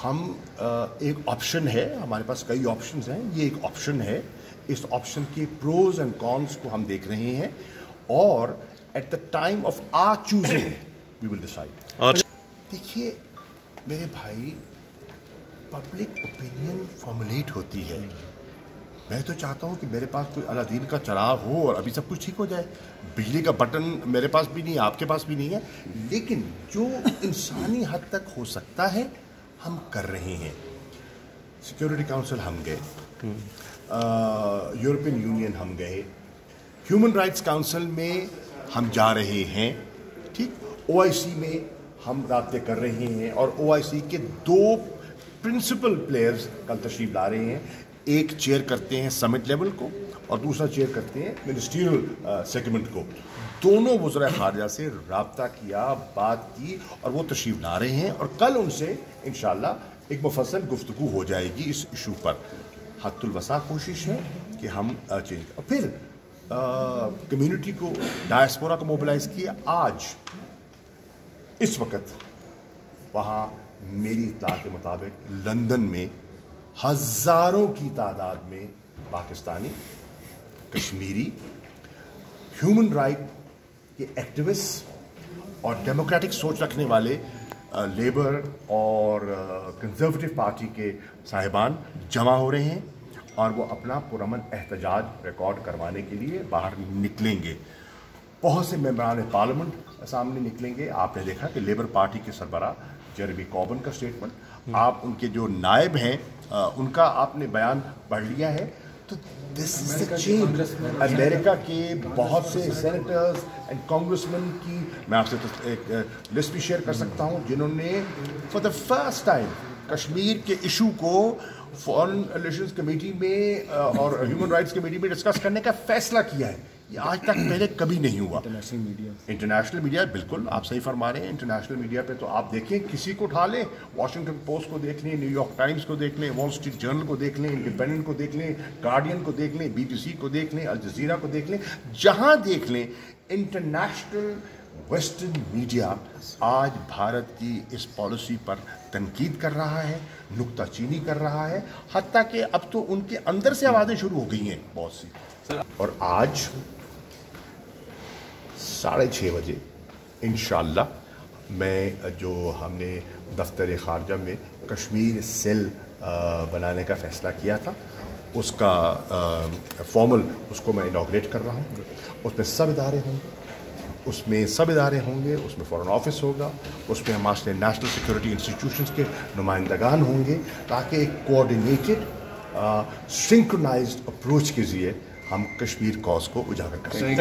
ہم ایک آپشن ہے، ہمارے پاس کئی آپشنز ہیں، یہ ایک آپشن ہے. اس آپشن کے پروز اینڈ کونس کو ہم دیکھ رہے ہیں اور at the time of our choosing we will decide. دیکھیے میرے بھائی، پبلک اوپینین فارمولیٹ ہوتی ہے. میں تو چاہتا ہوں کہ میرے پاس کوئی الادین کا چراغ ہو اور ابھی سب کچھ ٹھیک ہو جائے. بجلی کا بٹن میرے پاس بھی نہیں ہے، آپ کے پاس بھی نہیں ہے، لیکن جو انسانی حد تک ہو سکتا ہے ہم کر رہے ہیں. سیکورٹی کاؤنسل ہم گئے، یورپین یونین ہم گئے، ہیومن رائٹس کاؤنسل میں ہم جا رہے ہیں، ٹھیک، او آئی سی میں ہم رابطے کر رہے ہیں، اور او آئی سی کے 2 پرنسپل پلیئرز کل تشریف لا رہے ہیں. ایک چیئر کرتے ہیں سمٹ لیول کو اور دوسرا چیئر کرتے ہیں منسٹریل سیگمنٹ کو. دونوں وزراء خارجہ سے رابطہ کیا، بات کی، اور وہ تشریف لا رہے ہیں، اور کل ان سے انشاءاللہ ایک مفصل گفتگو ہو جائے گی اس ایشو پر. حد الوسع کوشش ہے کہ ہم چینج، اور پھر کمیونٹی کو، ڈائسپورا کو موبلائز کیا. آج اس وقت وہاں میری اطلاع کے مطابق لندن میں ہزاروں کی تعداد میں پاکستانی، کشمیری، ہیومن رائٹ کے ایکٹیوسٹ اور ڈیموکریٹک سوچ رکھنے والے لیبر اور کنزرویٹو پارٹی کے صاحبان جمع ہو رہے ہیں، اور وہ اپنا پرامن احتجاج ریکارڈ کروانے کے لیے باہر نکلیں گے. بہت سے ممبران پارلیمنٹ سامنے نکلیں گے. آپ نے دیکھا کہ لیبر پارٹی کے سربراہ جیریمی کوربن کا اسٹیٹمنٹ، آپ ان کے جو نائب ہیں ان کا آپ نے بیان پڑھ لیا ہے. تو دس از اے چینج. امریکہ کے بہت سے سینیٹرز اینڈ کانگریس مین کی میں آپ سے ایک لسٹ بھی شیئر کر سکتا ہوں، جنہوں نے for the first time Kashmir کے ایشو کو فارن ریلیشنز کمیٹی میں اور ہیومن رائٹس کمیٹی میں ڈسکس کرنے کا فیصلہ کیا ہے. یہ آج تک پہلے کبھی نہیں ہوا. انٹرنیشنل میڈیا، بالکل آپ صحیح فرما رہے ہیں. انٹرنیشنل میڈیا پہ تو آپ دیکھیں، کسی کو اٹھا لیں، واشنگٹن پوسٹ کو دیکھ لیں، نیو یارک ٹائمز کو دیکھ لیں، وال اسٹریٹ جرنل کو دیکھ لیں، انڈیپینڈنٹ کو دیکھ لیں، گارڈین کو دیکھ لیں، BBC کو دیکھ لیں، الجزیرہ کو دیکھ لیں، جہاں دیکھ لیں انٹرنیشنل ویسٹرن میڈیا آج بھارت کی اس پالیسی پر تنقید کر رہا ہے، نکتہ چینی کر رہا ہے، حتیٰ کہ اب تو ان کے اندر سے آوازیں شروع ہو گئی ہیں بہت سی. اور آج 6:30 بجے انشاءاللہ میں جو ہم نے دفتر خارجہ میں کشمیر سیل بنانے کا فیصلہ کیا تھا، اس کا فارمل اس کو میں انوگریٹ کر رہا ہوں. اس میں سب ادارے ہوں گے، اس میں فارن آفس ہوگا، اس میں ہمارے نیشنل سیکورٹی انسٹیٹیوشنز کے نمائندگان ہوں گے، تاکہ ایک کوآرڈینیٹڈ سنکرونائزڈ اپروچ کے ذریعے ہم کشمیر کاز کو اجاگر کریں.